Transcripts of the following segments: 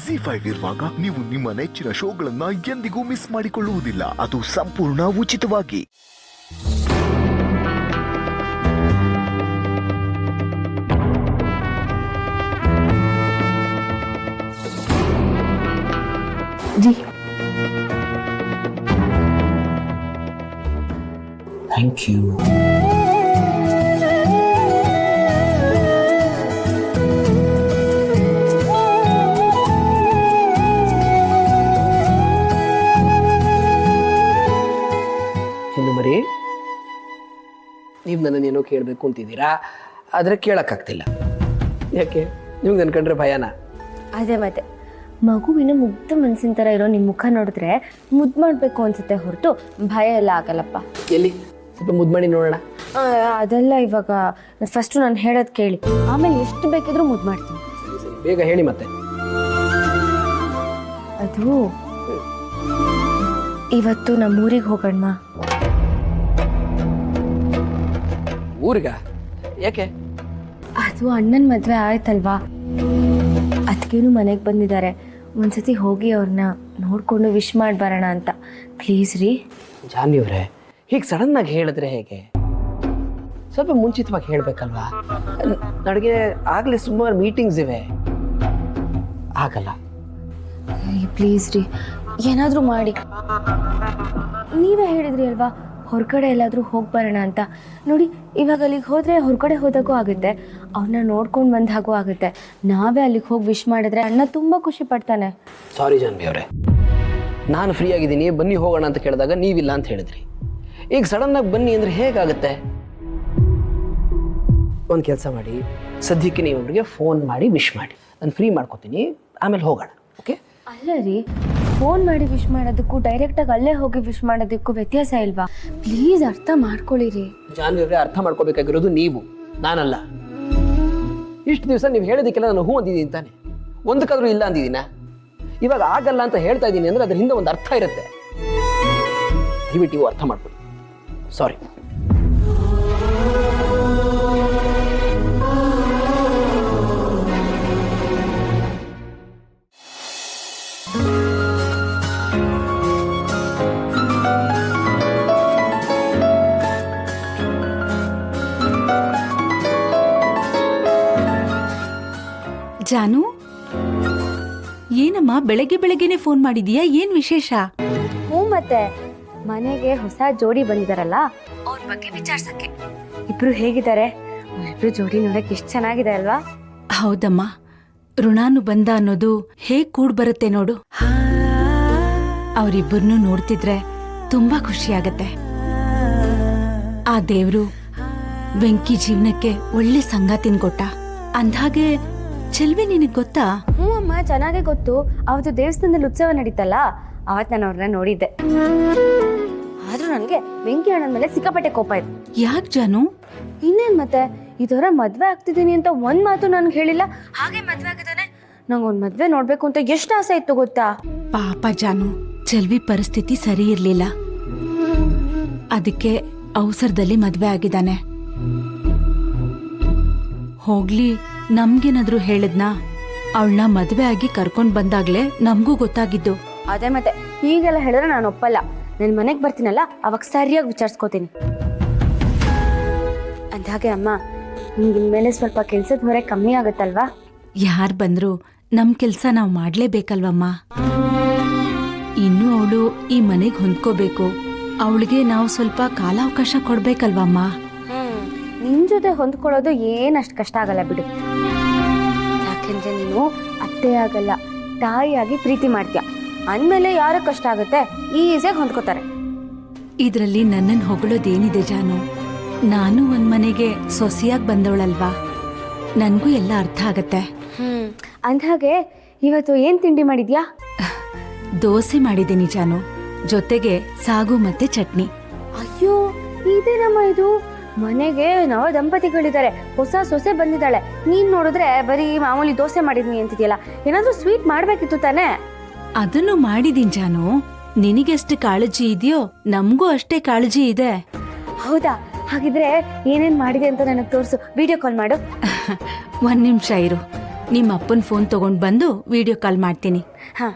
ZEE5 ಇರುವಾಗ ನೀವು ನಿಮ್ಮ ನೆಚ್ಚಿನ ಶೋಗಳನ್ನ ಎಂದಿಗೂ ಮಿಸ್ ಮಾಡಿಕೊಳ್ಳುವುದಿಲ್ಲ. ಅದು ಸಂಪೂರ್ಣ ಉಚಿತವಾಗಿ. जी थैंक यू. ಮರಿ, ನೀವು ನನ್ನನ್ನೇನೋ ಕೇಳಬೇಕು ಅಂತಿದ್ದೀರಾ, ಆದರೆ ಕೇಳೋಕ್ಕಾಗ್ತಿಲ್ಲ. ಯಾಕೆ? ನಿಮ್ಗೆ ನನ್ನ ಕಂಡ್ರೆ ಭಯನಾ? ಅದೇ ಮತ್ತೆ ಮಗುವಿನ ಮುಗ್ಧ ಮನಸ್ಸಿನ ಥರ ಇರೋ ನಿಮ್ಮ ಮುಖ ನೋಡಿದ್ರೆ ಮುದ್ದು ಮಾಡಬೇಕು ಅನ್ಸುತ್ತೆ ಹೊರತು ಭಯ ಎಲ್ಲ ಆಗಲ್ಲಪ್ಪ. ಎಲ್ಲಿ ಸ್ವಲ್ಪ ಮುದ್ದು ಮಾಡಿ ನೋಡೋಣ. ಅದೆಲ್ಲ ಇವಾಗ ಫಸ್ಟು ನಾನು ಹೇಳೋದು ಕೇಳಿ, ಆಮೇಲೆ ಎಷ್ಟು ಬೇಕಿದ್ರೂ ಮುದ್ದು ಮಾಡ್ತೀನಿ. ಸರಿ ಸರಿ, ಬೇಗ ಹೇಳಿ ಮತ್ತೆ. ಅದು ಇವತ್ತು ನಮ್ಮೂರಿಗೆ ಹೋಗೋಣ. ಊರಿಗ? ಯಾಕೆ? ಅದು ಅಣ್ಣನ ಮದುವೆ ಆಯ್ತಲ್ವಾ, ಅದಕ್ಕೇನು ಮನೆಗೆ ಬಂದಿದ್ದಾರೆ. ಒಂದ್ಸತಿ ಹೋಗಿ ಅವ್ರನ್ನ ನೋಡಿಕೊಂಡು ವಿಶ್ ಮಾಡಿ ಬರೋಣ ಅಂತ. ಪ್ಲೀಸ್ ರೀ. ಜಾನ್ವಿಯವರೇ, ಹೀಗೆ ಸಡನ್ನಾಗಿ ಹೇಳಿದ್ರೆ ಹೇಗೆ? ಸ್ವಲ್ಪ ಮುಂಚಿತವಾಗಿ ಹೇಳಬೇಕಲ್ವಾ? ನನಗೆ ಆಗಲೇ ಸುಮಾರು ಮೀಟಿಂಗ್ಸ್ ಇವೆ, ಆಗಲ್ಲ. ಪ್ಲೀಸ್ ರೀ, ಏನಾದರೂ ಮಾಡಿ. ನೀವೇ ಹೇಳಿದ್ರಿ ಅಲ್ವಾ ಹೊರಗಡೆ ಎಲ್ಲಾದರೂ ಹೋಗಿ ಬರೋಣ ಅಂತ. ನೋಡಿ, ಇವಾಗ ಅಲ್ಲಿಗೆ ಹೋದರೆ ಹೊರಗಡೆ ಹೋದಾಗೂ ಆಗುತ್ತೆ, ಅವ್ರನ್ನ ನೋಡ್ಕೊಂಡು ಬಂದ ಹಾಗೂ ಆಗುತ್ತೆ. ನಾವೇ ಅಲ್ಲಿಗೆ ಹೋಗಿ ವಿಶ್ ಮಾಡಿದ್ರೆ ಅಣ್ಣ ತುಂಬ ಖುಷಿ ಪಡ್ತಾನೆ. ಸಾರಿ ಜಾನ್ವಿಯವರೇ, ನಾನು ಫ್ರೀ ಆಗಿದ್ದೀನಿ ಬನ್ನಿ ಹೋಗೋಣ ಅಂತ ಕೇಳಿದಾಗ ನೀವಿಲ್ಲ ಅಂತ ಹೇಳಿದ್ರಿ. ಈಗ ಸಡನ್ನಾಗಿ ಬನ್ನಿ ಅಂದರೆ ಹೇಗಾಗುತ್ತೆ? ಒಂದು ಕೆಲಸ ಮಾಡಿ, ಸದ್ಯಕ್ಕೆ ನೀವು ಅವ್ರಿಗೆ ಫೋನ್ ಮಾಡಿ ವಿಶ್ ಮಾಡಿ, ನಾನು ಫ್ರೀ ಮಾಡ್ಕೊತೀನಿ, ಆಮೇಲೆ ಹೋಗೋಣ. ಓಕೆ? ಅಲ್ಲ ರೀ, ಫೋನ್ ಮಾಡಿ ವಿಶ್ ಮಾಡೋದಕ್ಕೂ ಡೈರೆಕ್ಟಾಗಿ ಅಲ್ಲೇ ಹೋಗಿ ವಿಶ್ ಮಾಡೋದಕ್ಕೂ ವ್ಯತ್ಯಾಸ ಇಲ್ವಾ? ಪ್ಲೀಸ್ ಅರ್ಥ ಮಾಡ್ಕೊಳ್ಳಿರಿ. ಜಾನ್ವಿಯವರೇ, ಅರ್ಥ ಮಾಡ್ಕೋಬೇಕಾಗಿರೋದು ನೀವು, ನಾನಲ್ಲ. ಇಷ್ಟು ದಿವಸ ನೀವು ಹೇಳೋದಕ್ಕೆಲ್ಲ ನಾನು ಹೂ ಅಂದಿದ್ದೀನಿ ತಾನೆ, ಒಂದಕ್ಕಾದ್ರೂ ಇಲ್ಲ ಅಂದಿದ್ದೀನ? ಇವಾಗ ಆಗಲ್ಲ ಅಂತ ಹೇಳ್ತಾ ಇದ್ದೀನಿ ಅಂದರೆ ಅದ್ರ ಹಿಂದೆ ಒಂದು ಅರ್ಥ ಇರುತ್ತೆ. ದಯವಿಟ್ಟು ಅರ್ಥ ಮಾಡ್ಕೊಳ್ಳಿ. ಸಾರಿ. ಜಾನು, ಏನಮ್ಮ ಬೆಳಗ್ಗೆ ಬೆಳಗ್ಗೆನೆ ಫೋನ್ ಮಾಡಿದೀಯಾ? ಏನ್ ವಿಶೇಷ? ಹ್ಞೂ, ಮತ್ತೆ ಮನೆಗೆ ಹೊಸ ಜೋಡಿ ಬಂದಿದಾರಲ್ಲ, ಅವ್ರ ಬಗ್ಗೆ ವಿಚಾರಿಸಕ್ಕೆ. ಇಬ್ರು ಹೇಗಿದ್ದಾರೆ? ಇಬ್ರು ಜೋಡಿ ನೋಡಕ್ ಎಷ್ಟು ಚೆನ್ನಾಗಿದೆ ಅಲ್ವಾ? ಹೌದಮ್ಮ, ಋಣಾನು ಬಂದ ಅನ್ನೋದು ಹೇಗ್ ಕೂಡ್ ಬರುತ್ತೆ ನೋಡು. ಅವರಿಬ್ಬರನ್ನು ನೋಡ್ತಿದ್ರೆ ತುಂಬಾ ಖುಷಿ ಆಗತ್ತೆ. ಆ ದೇವ್ರು ವೆಂಕಿ ಜೀವನಕ್ಕೆ ಒಳ್ಳೆ ಸಂಗಾತಿನ ಕೊಟ್ಟ. ಅಂದ್ಹಾಗೆ ಚೆಲ್ವಿ ನಿನಗ್ ಗೊತ್ತಾ? ಹ್ಞೂ ಅಮ್ಮ, ಚೆನ್ನಾಗೇ ಗೊತ್ತು. ಅವತ್ತು ದೇವಸ್ಥಾನದಲ್ಲಿ ಉತ್ಸವ ನಡೀತಲ್ಲ, ಅವತ್ತು ನಾನು ಅವ್ರನ್ನ ನೋಡಿದ್ದೆ. ಆದ್ರೂ ನನಗೆ ವೆಂಕಿ ಅಣ್ಣನ ಮೇಲೆ ಸಿಕ್ಕಾಪಟ್ಟೆ ಕೋಪ ಇತ್ತು. ಯಾಕೆ ಜಾನು? ಇನ್ನೇನ್ ಮತ್ತೆ, ಇದರ ಮದ್ವೆ ಆಗ್ತಿದ್ದೀನಿ ಅಂತ ಒಂದ್ ಮಾತು ನನ್ಗೆ ಹೇಳಿಲ್ಲ, ಹಾಗೆ ಮದ್ವೆ ಆಗಿದ್ದಾನೆ. ನಂಗೊಂದ್ ಮದ್ವೆ ನೋಡ್ಬೇಕು ಅಂತ ಎಷ್ಟು ಆಸೆ ಇತ್ತು ಗೊತ್ತಾ? ಪಾಪ ಜಾನು, ಚೆಲ್ವಿ ಪರಿಸ್ಥಿತಿ ಸರಿ ಇರ್ಲಿಲ್ಲ, ಅದಕ್ಕೆ ಅವಸರದಲ್ಲಿ ಮದ್ವೆ ಆಗಿದ್ದಾನೆ. ಹೋಗ್ಲಿ, ನಮ್ಗೇನಾದ್ರೂ ಹೇಳಿದ್ನಾ? ಅವಳನ್ನ ಮದ್ವೆ ಆಗಿ ಕರ್ಕೊಂಡ್ ಬಂದಾಗ್ಲೇ ನಮಗೂ ಗೊತ್ತಾಗಿದ್ದು. ಅದೇ ಮತ್ತೆ, ಈಗೆಲ್ಲ ಹೇಳಿದ್ರೆ ನಾನು ಒಪ್ಪಲ್ಲ. ನನ್ನ ಮನೆಗೆ ಬರ್ತೀನಲ್ಲ, ಅವಾಗ ಸರಿಯಾಗಿ ವಿಚಾರಿಸ್ಕೋತೀನಿ. ಅಂದಾಗೆ ಅಮ್ಮ, ನಿಮ್ಗೆ ಇನ್ಮೇಲೆ ಸ್ವಲ್ಪ ಕೆಲ್ಸದ ಹೊರೆ ಕಮ್ಮಿ ಆಗುತ್ತಲ್ವಾ? ಯಾರ್ ಬಂದ್ರು ನಮ್ ಕೆಲ್ಸ ನಾವ್ ಮಾಡ್ಲೇಬೇಕಲ್ವಮ್ಮ. ಇನ್ನು ಅವಳು ಈ ಮನೆಗ್ ಹೊಂದ್ಕೋಬೇಕು, ಅವಳಿಗೆ ನಾವು ಸ್ವಲ್ಪ ಕಾಲಾವಕಾಶ ಕೊಡ್ಬೇಕಲ್ವಮ್ಮ. ನಿನ್ ಜೊತೆ ಹೊಂದ್ಕೊಳ್ಳೋದು ಏನಷ್ಟು ಕಷ್ಟ ಆಗಲ್ಲ ಬಿಡು. ಯಾಕೆಂದ್ರೆ ನೀನು ಅತ್ತೆ ಆಗಲ್ಲ, ತಾಯಿಯಾಗಿ ಪ್ರೀತಿ ಮಾಡ್ತೀಯ. ಅಂದ್ಮೇಲೆ ಯಾರ ಕಷ್ಟ ಆಗುತ್ತೆ, ಈಸಿಯಾಗಿ ಹೊಂದ್ಕೋತಾರೆ. ಇದ್ರಲ್ಲಿ ನನ್ನನ್ ಹೊಗಳೋದೇನಿದೆ ಜಾನು? ನಾನು ಒಂದ್ ಮನೆಗೆ ಸೊಸೆಯಾಗಿ ಬಂದವಳಲ್ವಾ, ನನ್ಗೂ ಎಲ್ಲ ಅರ್ಥ ಆಗತ್ತೆ. ಅಂದ್ಹಾಗೆ ಇವತ್ತು ಏನ್ ತಿಂಡಿ ಮಾಡಿದ್ಯಾ? ದೋಸೆ ಮಾಡಿದ್ದೀನಿ ಜಾನು, ಜೊತೆಗೆ ಸಾಗು ಮತ್ತೆ ಚಟ್ನಿ. ಅಯ್ಯೋ, ಇದೇನಮ್ಮ ಇದು? ಮನೆಗೆ ನವ ದಂಪತಿಗಳಿದ್ದಾರೆ, ಹೊಸ ಸೊಸೆ ಬಂದಿದ್ದಾಳೆ. ನೀನ್ ನೋಡಿದ್ರೆ ಬರೀ ಮಾಮೂಲಿ ದೋಸೆ ಮಾಡಿದ್ನಿ ಅಂತಿದ್ಯಲ್ಲ, ಏನಾದ್ರೂ ಸ್ವೀಟ್ ಮಾಡ್ಬೇಕಿತ್ತು ತಾನೇ? ಅದನ್ನು ಮಾಡಿದೀನಿ ಜಾನು, ನಿನಗೆಷ್ಟು ಕಾಳಜಿ ಇದೆಯೋ ನಮಗೂ ಅಷ್ಟೇ ಕಾಳಜಿ ಇದೆ. ಹೌದಾ? ಹಾಗಿದ್ರೆ ಏನೇನ್ ಮಾಡಿದೆ ಅಂತ ನನಗೆ ತೋರಿಸು, ವಿಡಿಯೋ ಕಾಲ್ ಮಾಡು. ಒಂದ್ ನಿಮಿಷ ಇರು. ನಿಮ್ಮ ಅಪ್ಪನ ಫೋನ್ ತಗೊಂಡು ಬಂದು ವಿಡಿಯೋ ಕಾಲ್ ಮಾಡ್ತೀನಿ. ಹಾಂ.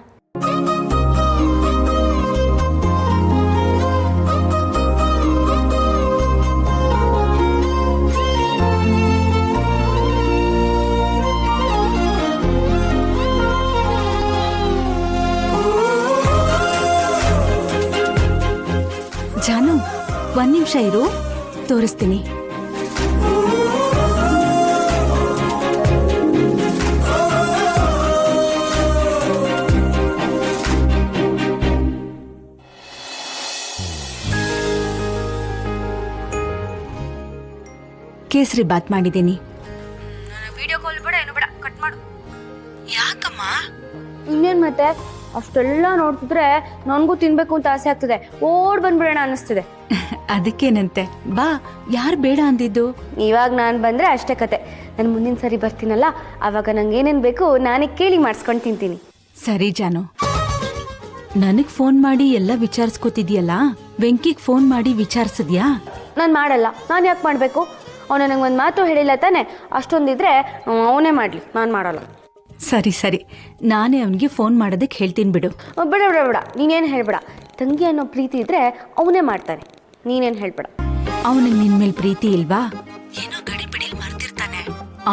ಜಾನು, 1 ನಿಮಿಷ ಇರು, ತೋರಿಸ್ತೀನಿ. ಕೇಸರಿ ಬಾತ್ ಮಾಡಿದ್ದೀನಿ. ವಿಡಿಯೋ ಕಾಲ್ ಬೇಡ, ಏನು ಬೇಡ, ಕಟ್ ಮಾಡು. ಯಾಕಮ್ಮ? ಇನ್ನೇನು ಮತ್ತೆ, ಅಷ್ಟೆಲ್ಲ ನೋಡ್ತಿದ್ರೆ ನನಗೂ ತಿನ್ಬೇಕು ಅಂತ ಆಸೆ ಆಗ್ತದೆ, ಓಡ್ ಬಂದ್ಬಿಡೋಣ ಅನ್ನಿಸ್ತಿದೆ. ಅದಕ್ಕೇನಂತೆ, ಬಾ. ಯಾರು ಬೇಡ ಅಂದಿದ್ದು? ಇವಾಗ ನಾನು ಬಂದರೆ ಅಷ್ಟೇ ಕತೆ. ನಾನು ಮುಂದಿನ ಸರಿ ಬರ್ತೀನಲ್ಲ, ಆವಾಗ ನಂಗೆ ಏನೇನು ಬೇಕು ನಾನೇ ಕೇಳಿ ಮಾಡಿಸ್ಕೊಂಡು ತಿಂತೀನಿ. ಸರಿ ಜಾನು, ನನಗ್ ಫೋನ್ ಮಾಡಿ ಎಲ್ಲ ವಿಚಾರಿಸ್ಕೊತಿದ್ಯಲ್ಲ, ವೆಂಕಿಗ್ ಫೋನ್ ಮಾಡಿ ವಿಚಾರಿಸಿದ್ಯಾ? ನಾನು ಮಾಡಲ್ಲ. ನಾನು ಯಾಕೆ ಮಾಡಬೇಕು? ಅವನು ನನಗೆ ಒಂದು ಮಾತು ಹೇಳಿಲ್ಲ ತಾನೆ. ಅಷ್ಟೊಂದಿದ್ರೆ ಅವನೇ ಮಾಡಲಿ, ನಾನು ಮಾಡಲ್ಲ. ಸರಿ ಸರಿ, ನಾನೇ ಅವನಿಗೆ ಫೋನ್ ಮಾಡೋದಕ್ಕೆ ಹೇಳ್ತೀನಿ ಬಿಡು. ಬೇಡ ಬೇಡ ಬೇಡ, ನೀನೇನು ಹೇಳ್ಬೇಡ. ತಂಗಿ ಅನ್ನೋ ಪ್ರೀತಿ ಇದ್ರೆ ಅವನೇ ಮಾಡ್ತಾನೆ, ನೀನೇನು ಹೇಳ್ಬೇಡ. ಅವನಿಗೆ ನಿನ್ ಮೇಲೆ ಪ್ರೀತಿ ಇಲ್ವಾ? ಏನೋ ಗಡಿ ಬಿಡಿಲ್ ಮಾಡ್ತಿರ್ತಾನೆ.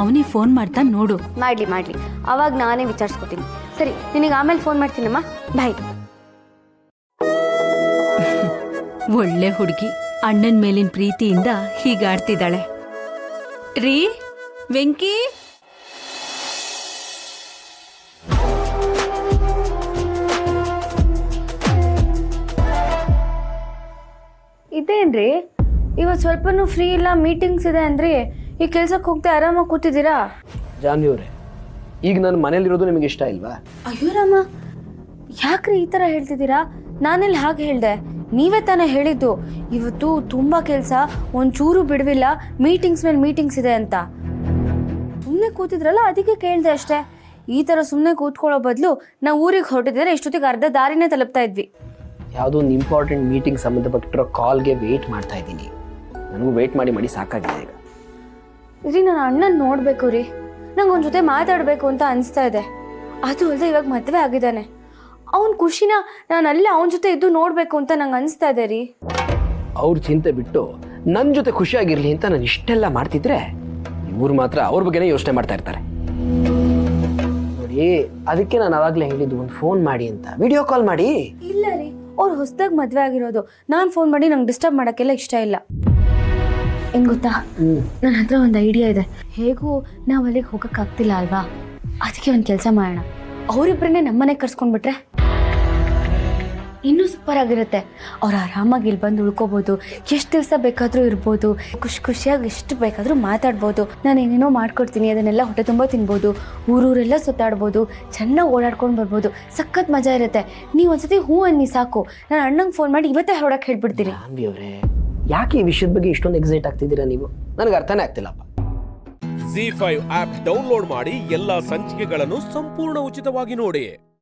ಅವನಿಗೆ ಫೋನ್ ಮಾಡ್ತಾ ನೋಡು. ಮಾಡಲಿ ಮಾಡಲಿ, ಅವಾಗ ನಾನೇ ವಿಚಾರಿಸ್ಕೊತೀನಿ. ಸರಿ, ನಿನಗೆ ಆಮೇಲೆ ಫೋನ್ ಮಾಡ್ತೀನಮ್ಮ, ಬಾಯ್. ಒಳ್ಳೆ ಹುಡುಗಿ, ಅಣ್ಣನ ಮೇಲಿನ ಪ್ರೀತಿಯಿಂದ ಹೀಗಾಡ್ತಿದ್ದಾಳೆ. ರೀ ವೆಂಕಿ, ಇದೇನ್ರಿ ಇವತ್ತು ಸ್ವಲ್ಪನೂ ಫ್ರೀ ಇಲ್ಲ, ಮೀಟಿಂಗ್ಸ್ ಇದೆ ಅಂದ್ರಿ. ಈ ಕೆಲ್ಸಕ್ಕೆ ಹೋಗ್ತಾ ಆರಾಮಾಗಿ ಕೂತಿದ್ದೀರಾ? ಜಾನ್ವಿ ಅವರೇ, ಈಗ ನಾನು ಮನೇಲಿರೋದು ನಿಮಗೆ ಇಷ್ಟ ಇಲ್ವಾ? ಅಯ್ಯೋ ರಾಮ, ಯಾಕ್ರಿ ಈ ಥರ ಹೇಳ್ತಿದ್ದೀರಾ? ನಾನೆಲ್ಲಿ ಹಾಗೆ ಹೇಳ್ದೆ? ನೀವೇ ತಾನೇ ಹೇಳಿದ್ದು ಇವತ್ತು ತುಂಬ ಕೆಲಸ, ಒಂಚೂರು ಬಿಡುವಿಲ್ಲ, ಮೀಟಿಂಗ್ಸ್ ಮೇಲೆ ಮೀಟಿಂಗ್ಸ್ ಇದೆ ಅಂತ. ಸುಮ್ಮನೆ ಕೂತಿದ್ರಲ್ಲ, ಅದಕ್ಕೆ ಕೇಳಿದೆ ಅಷ್ಟೇ. ಈ ಥರ ಸುಮ್ಮನೆ ಕೂತ್ಕೊಳ್ಳೋ ಬದಲು ನಾವು ಊರಿಗೆ ಹೊರಟಿದ್ರೆ ಇಷ್ಟೊತ್ತಿಗೆ ಅರ್ಧ ದಾರಿನೇ ತಲುಪ್ತಾ ಇದ್ವಿ. ಯಾವುದೋ ಒಂದು ಇಂಪಾರ್ಟೆಂಟ್ ಮೀಟಿಂಗ್ ಸಂಬಂಧಪಟ್ಟಿರೋ ಕಾಲ್ಗೆ ವೆಯ್ಟ್ ಮಾಡ್ತಾ ಇದ್ದೀನಿ. ನನಗೂ ವೆಯ್ಟ್ ಮಾಡಿ ಮಾಡಿ ಸಾಕಾಗಿದೆ ಈಗ. ರೀ, ನಾನು ಅಣ್ಣನ ನೋಡಬೇಕು ರೀ, ನಂಗೆ ಅವನ ಜೊತೆ ಮಾತಾಡಬೇಕು ಅಂತ ಅನಿಸ್ತಾ ಇದೆ. ಅದು ಅಲ್ಲದೆ ಇವಾಗ ಮದುವೆ ಆಗಿದ್ದಾನೆ. ಅವನ ಖುಷಿನ ನಾನು ಅಲ್ಲೇ ಅವನ ಜೊತೆ ಇದ್ದು ನೋಡಬೇಕು ಅಂತ ನಂಗೆ ಅನಿಸ್ತಾ ಇದೆ ರೀ. ಅವ್ರ ಚಿಂತೆ ಬಿಟ್ಟು ನನ್ನ ಜೊತೆ ಖುಷಿಯಾಗಿರಲಿ ಅಂತ ನಾನು ಇಷ್ಟೆಲ್ಲ ಮಾಡ್ತಿದ್ರೆ ಇವ್ರು ಮಾತ್ರ ಅವ್ರ ಬಗ್ಗೆನೇ ಯೋಚನೆ ಮಾಡ್ತಾ ಇರ್ತಾರೆ ನೋಡಿ. ಅದಕ್ಕೆ ನಾನು ಅವಾಗಲೇ ಹೇಳಿದ್ದು, ಒಂದು ಫೋನ್ ಮಾಡಿ ಅಂತ, ವಿಡಿಯೋ ಕಾಲ್ ಮಾಡಿ. ಇಲ್ಲ ರೀ, ಅವ್ರು ಹೊಸದಾಗಿ ಮದುವೆ ಆಗಿರೋದು. ನಾನು ಫೋನ್ ಮಾಡಿ ನಂಗೆ ಡಿಸ್ಟರ್ಬ್ ಮಾಡೋಕ್ಕೆಲ್ಲ ಇಷ್ಟ ಇಲ್ಲ. ಏನು ಗೊತ್ತಾ, ನನ್ನ ಹತ್ರ ಒಂದು ಐಡಿಯಾ ಇದೆ. ಹೇಗೂ ನಾವು ಅಲ್ಲಿಗೆ ಹೋಗೋಕ್ಕಾಗ್ತಿಲ್ಲ ಅಲ್ವಾ? ಅದಕ್ಕೆ ಒಂದು ಕೆಲಸ ಮಾಡೋಣ, ಅವರಿಬ್ಬರನ್ನೇ ನಮ್ಮನೆಗೆ ಕರ್ಸ್ಕೊಂಡ್ಬಿಟ್ರೆ ಇನ್ನೂ ಸೂಪರ್ ಆಗಿರುತ್ತೆ. ಅವ್ರು ಆರಾಮಾಗಿ ಇಲ್ಲಿ ಬಂದು ಉಳ್ಕೋಬೋದು, ಎಷ್ಟು ದಿವಸ ಬೇಕಾದರೂ ಇರ್ಬೋದು, ಖುಷಿಯಾಗಿ ಎಷ್ಟು ಬೇಕಾದರೂ ಮಾತಾಡ್ಬೋದು. ನಾನು ಏನೇನೋ ಮಾಡ್ಕೊಡ್ತೀನಿ, ಅದನ್ನೆಲ್ಲ ಹೊಟ್ಟೆ ತುಂಬ ತಿನ್ಬೋದು, ಊರೂರೆಲ್ಲ ಸುತ್ತಾಡ್ಬೋದು, ಚೆನ್ನಾಗಿ ಓಡಾಡ್ಕೊಂಡು ಬರ್ಬೋದು, ಸಖತ್ ಮಜಾ ಇರುತ್ತೆ. ನೀವು ಒಂದ್ಸತಿ ಹ್ಞೂ ಅನ್ನಿ ಸಾಕು, ನಾನು ಅಣ್ಣಂಗೆ ಫೋನ್ ಮಾಡಿ ಇವತ್ತೇ ಹೊರಡಕ್ಕೆ ಹೇಳ್ಬಿಡ್ತೀನಿ. ಜಾನ್ವಿ ಅವರೇ, ಯಾಕೆ ಈ ವಿಷಯದ ಬಗ್ಗೆ ಇಷ್ಟೊಂದು ಎಕ್ಸೈಟ್ ಆಗ್ತಿದ್ದೀರಾ ನೀವು? ನನಗೆ ಅರ್ಥನೇ ಆಗ್ತಿಲ್ಲಪ್ಪ. ZEE5 ಆಪ್ ಡೌನ್ಲೋಡ್ ಮಾಡಿ ಎಲ್ಲಾ ಸಂಚಿಕೆಗಳನ್ನು ಸಂಪೂರ್ಣ ಉಚಿತವಾಗಿ ನೋಡಿ.